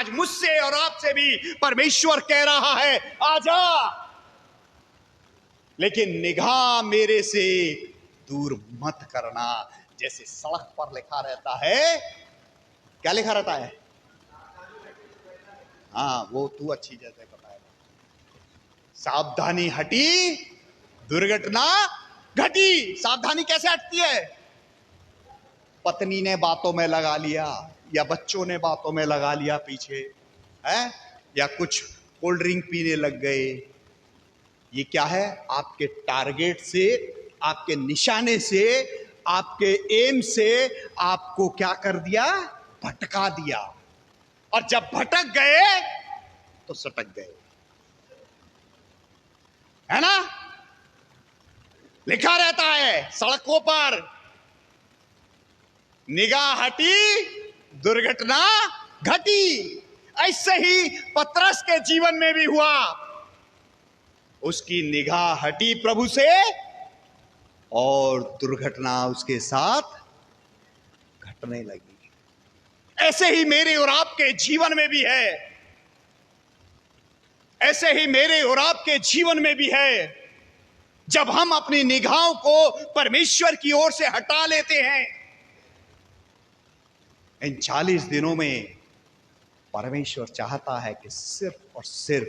आज मुझसे और आपसे भी परमेश्वर कह रहा है आजा, लेकिन निगाह मेरे से दूर मत करना। जैसे सड़क पर लिखा रहता है, क्या लिखा रहता है? हाँ, वो तू अच्छी जैसे बताएगा, सावधानी हटी दुर्घटना घटी। सावधानी कैसे हटती है? पत्नी ने बातों में लगा लिया, या बच्चों ने बातों में लगा लिया पीछे, है, या कुछ कोल्ड ड्रिंक पीने लग गए। ये क्या है? आपके टारगेट से, आपके निशाने से, आपके एम से आपको क्या कर दिया? भटका दिया। और जब भटक गए तो सटक गए, है ना? लिखा रहता है सड़कों पर, निगाह हटी दुर्घटना घटी। ऐसे ही पतरस के जीवन में भी हुआ। उसकी निगाह हटी प्रभु से और दुर्घटना उसके साथ घटने लगी। ऐसे ही मेरे और आपके जीवन में भी है, ऐसे ही मेरे और आपके जीवन में भी है। जब हम अपनी निगाहों को परमेश्वर की ओर से हटा लेते हैं, इन 40 दिनों में परमेश्वर चाहता है कि सिर्फ और सिर्फ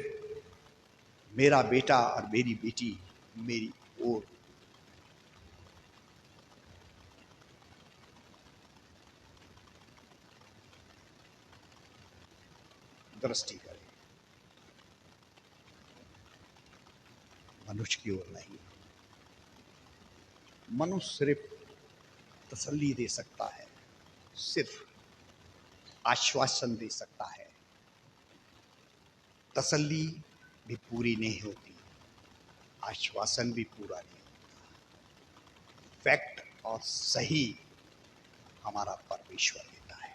मेरा बेटा और मेरी बेटी मेरी ओर दृष्टि करे, मनुष्य की ओर नहीं। मनुष्य सिर्फ तसल्ली दे सकता है, सिर्फ आश्वासन दे सकता है। तसल्ली भी पूरी नहीं होती, आश्वासन भी पूरा नहीं होता। फैक्ट और सही हमारा परमेश्वर देता है,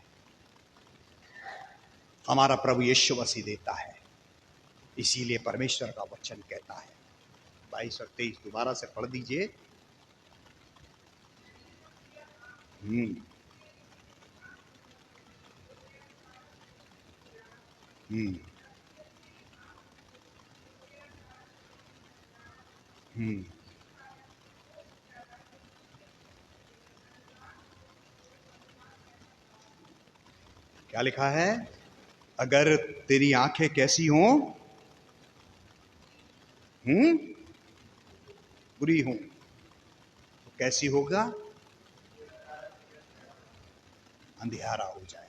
हमारा प्रभु यीशु मसीह देता है। इसीलिए परमेश्वर का वचन कहता है, 22 और 23 दोबारा से पढ़ दीजिए। हम्म हम्म हम्म क्या लिखा है? अगर तेरी आंखें कैसी हों, बुरी हों, तो कैसी होगा? अंधियारा हो जाएगा।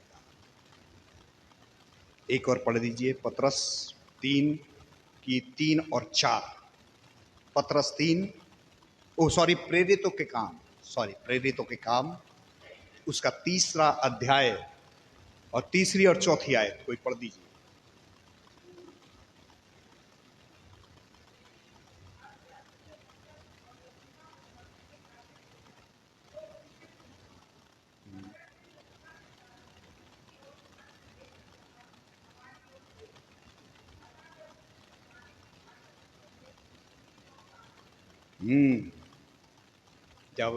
एक और पढ़ दीजिए, पतरस 3 की 3 और 4। पतरस 3, प्रेरितों के काम, प्रेरितों के काम, उसका 3रा अध्याय और 3री और 4थी आयत कोई पढ़ दीजिए। जब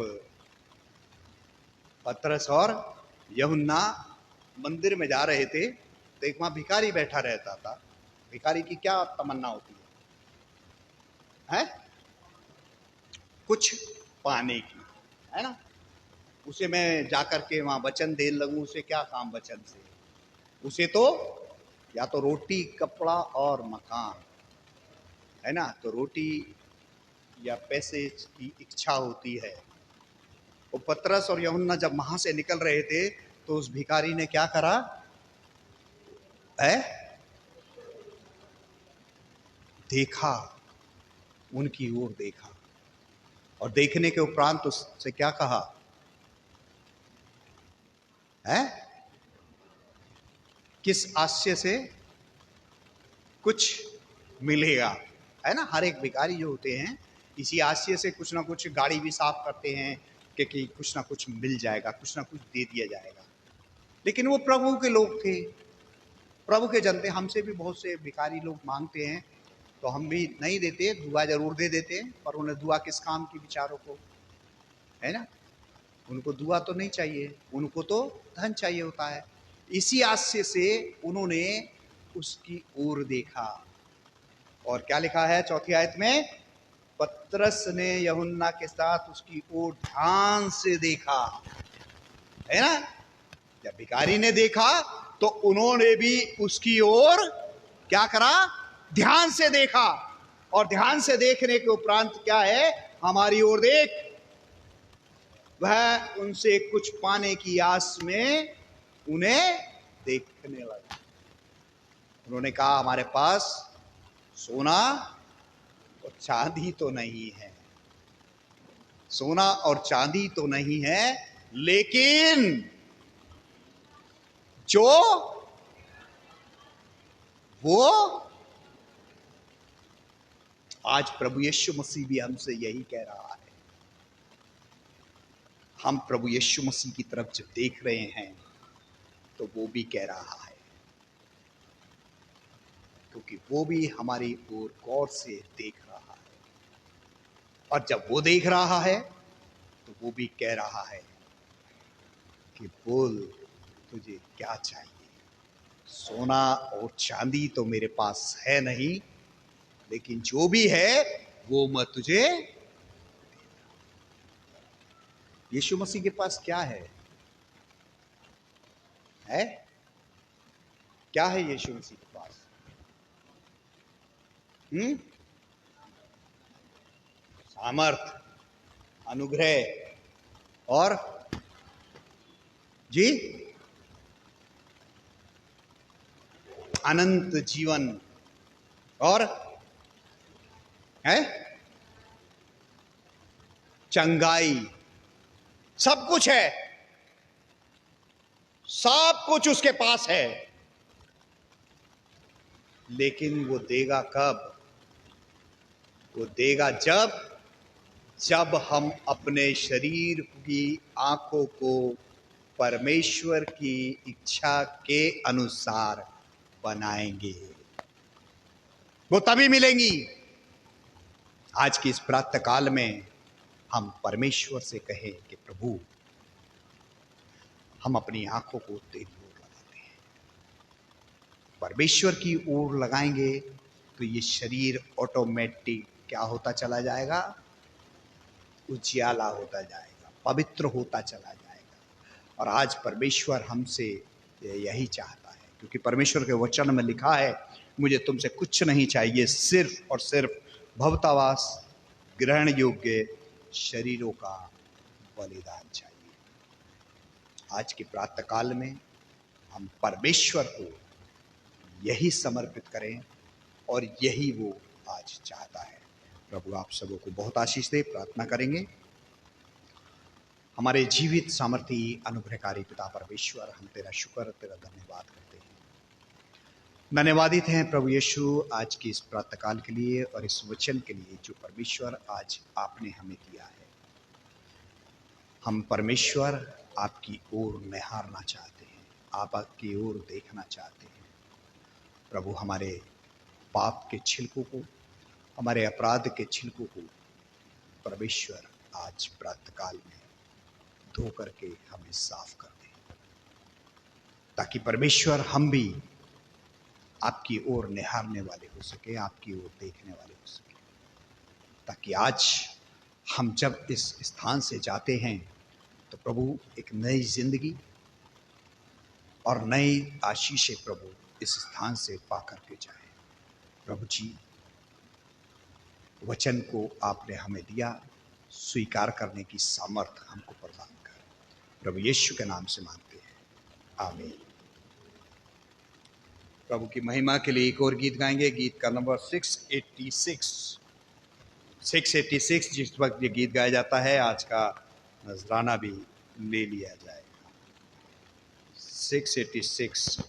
पतरस और यूहन्ना मंदिर में जा रहे थे तो एक वहां भिखारी बैठा रहता था। भिखारी की क्या तमन्ना होती है? कुछ पाने की, है ना? उसे मैं जाकर के वहां वचन देने लगूं, उसे क्या काम वचन से? उसे तो या तो रोटी, कपड़ा और मकान, है ना? तो रोटी या पैसे की इच्छा होती है। वो पतरस और यूहन्ना जब वहां से निकल रहे थे तो उस भिखारी ने क्या करा है? देखा, उनकी ओर देखा, और देखने के उपरांत उससे क्या कहा है? किस आशय से कुछ मिलेगा, है ना? हर एक भिखारी जो होते हैं इसी आशय से कुछ ना कुछ गाड़ी भी साफ करते हैं कि कुछ ना कुछ मिल जाएगा, कुछ ना कुछ दे दिया जाएगा। लेकिन वो प्रभु के लोग थे, प्रभु के जनते। हमसे भी बहुत से भिखारी लोग मांगते हैं तो हम भी नहीं देते, दुआ जरूर दे देते हैं, पर उन्हें दुआ किस काम की बेचारों को, है ना? उनको दुआ तो नहीं चाहिए, उनको तो धन चाहिए होता है। इसी आशय से उन्होंने उसकी ओर देखा। और क्या लिखा है 4 आयत में? पतरस ने यूहन्ना के साथ उसकी ओर ध्यान से देखा, है ना। जब भिखारी ने देखा तो उन्होंने भी उसकी ओर क्या करा? ध्यान से देखा। और ध्यान से देखने के उपरांत क्या है? हमारी ओर देख। वह उनसे कुछ पाने की आस में उन्हें देखने लगा। उन्होंने कहा, हमारे पास सोना और चांदी तो नहीं है, सोना और चांदी तो नहीं है, लेकिन जो वो आज प्रभु यीशु मसीह भी हमसे यही कह रहा है। हम प्रभु यीशु मसीह की तरफ जब देख रहे हैं तो वो भी कह रहा है, क्योंकि वो भी हमारी ओर गौर से देख रहा है। और जब वो देख रहा है तो वो भी कह रहा है कि बोल, तुझे क्या चाहिए? सोना और चांदी तो मेरे पास है नहीं, लेकिन जो भी है वो मैं तुझे। यीशु मसीह के पास क्या है? क्या है यीशु मसीह के पास? सामर्थ, अनुग्रह और जी अनंत जीवन और है चंगाई। सब कुछ है, सब कुछ उसके पास है। लेकिन वो देगा कब? वो देगा जब हम अपने शरीर की आंखों को परमेश्वर की इच्छा के अनुसार बनाएंगे, वो तभी मिलेंगी। आज की इस प्रातः काल में हम परमेश्वर से कहें कि प्रभु, हम अपनी आंखों को तेरी ओर लगाते हैं। परमेश्वर की ओर लगाएंगे तो ये शरीर ऑटोमेटिक क्या होता चला जाएगा? उजियाला होता जाएगा, पवित्र होता चला जाएगा। और आज परमेश्वर हमसे यही चाहता है, क्योंकि परमेश्वर के वचन में लिखा है, मुझे तुमसे कुछ नहीं चाहिए, सिर्फ और सिर्फ भवतावास ग्रहण योग्य शरीरों का बलिदान चाहिए। आज के प्रातः काल में हम परमेश्वर को यही समर्पित करें और यही वो आज चाहता है। प्रभु आप सबों को बहुत आशीष दे। प्रार्थना करेंगे। हमारे जीवित सामर्थी अनुग्रहकारी पिता परमेश्वर, हम तेरा शुक्र, तेरा धन्यवाद करते हैं। धन्यवादित हैं प्रभु यीशु आज की इस प्रातःकाल के लिए और इस वचन के लिए जो परमेश्वर आज आपने हमें दिया है। हम परमेश्वर आपकी ओर निहारना चाहते हैं, आपकी ओर देखना चाहते हैं। प्रभु हमारे पाप के छिलकों को, हमारे अपराध के छिलकों को परमेश्वर आज प्रातःकाल में धो करके हमें साफ कर दे, ताकि परमेश्वर हम भी आपकी ओर निहारने वाले हो सके, आपकी ओर देखने वाले हो सके, ताकि आज हम जब इस स्थान से जाते हैं तो प्रभु एक नई जिंदगी और नई आशीषें प्रभु इस स्थान से पा करके जाए। प्रभु जी, वचन को आपने हमें दिया, स्वीकार करने की सामर्थ हमको प्रदान कर। प्रभु यीशु के नाम से मांगते हैं, आमीन। प्रभु की महिमा के लिए एक और गीत गाएंगे, गीत का नंबर 686। जिस वक्त ये गीत गाया जाता है आज का नजराना भी ले लिया जाएगा। 686।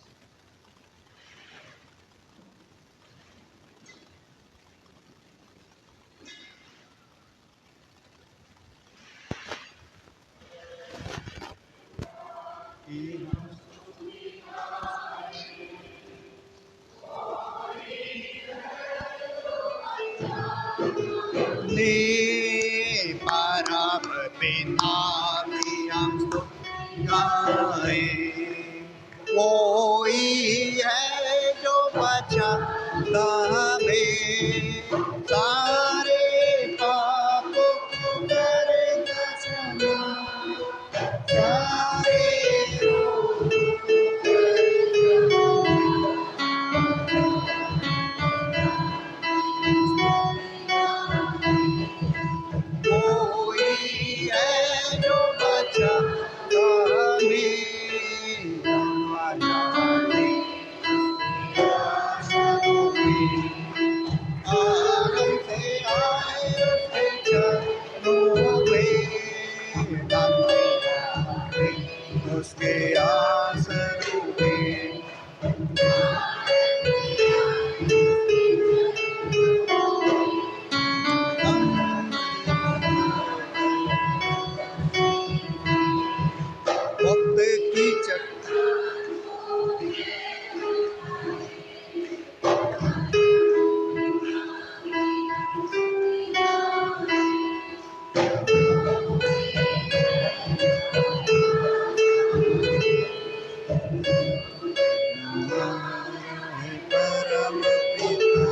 परम पिता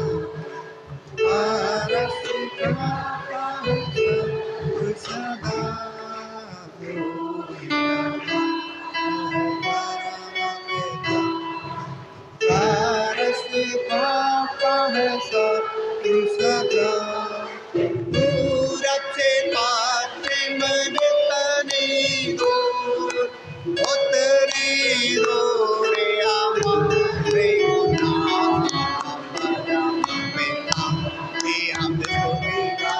आरस का सदा आरस का सदा दूर से पाते मरतनी दो उतरी दो रे हमारे गुनाह परम पिता की हम स्तुतिगा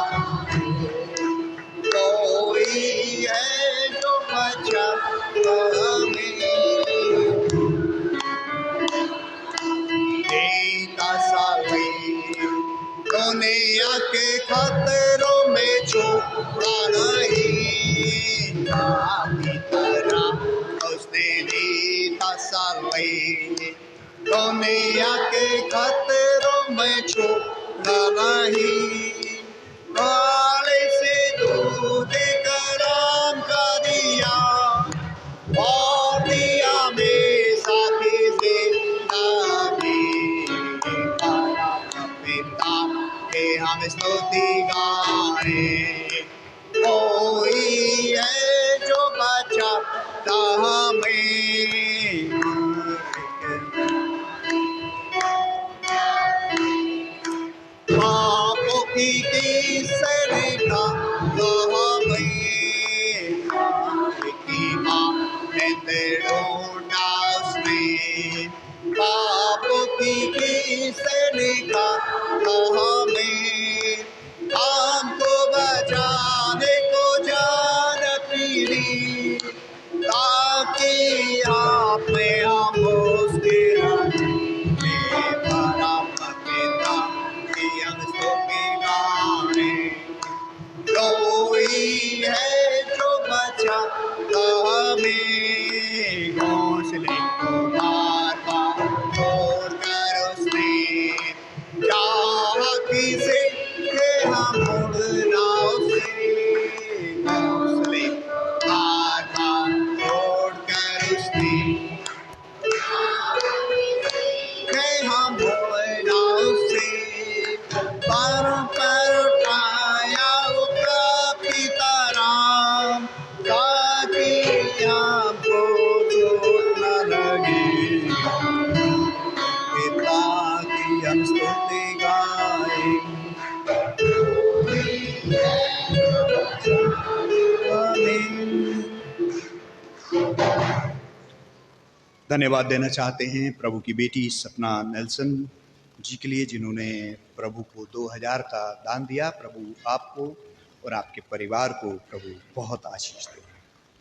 कोई है जो बचा हमें देता साले दुनिया के खतरों में छोड़ा नहीं आपकी तरह उसने देता साले दुनिया के खतरों में छोड़ा नहीं वाले से दूध कराम का दिया और दिया में साथी जिंदगी पिता के हम स्तुति गाए कोई है जो बचाता हमें पापों की सरिता हमें की माँ उसने पापों की सरिता हमें हमको बचाने को जान पीरी ताकि आप में हम उसके परम पिता की हम स्तुति गाए कोई है जो बचाता हमें घोंसले को बार बार तोड़ कर उसने चाहा किसे के हम उड़ना उसे घोंसले बार बार तोड़ कर उसने के हम उड़ना उसे पर उठाया उसका पिता राम ताकि हमको चोट न लगे पिता की हम स्तुति गाए धन्यवाद देना चाहते हैं प्रभु की बेटी सपना नेल्सन जी के लिए जिन्होंने प्रभु को 2000 का दान दिया। प्रभु आपको और आपके परिवार को प्रभु बहुत आशीष दे।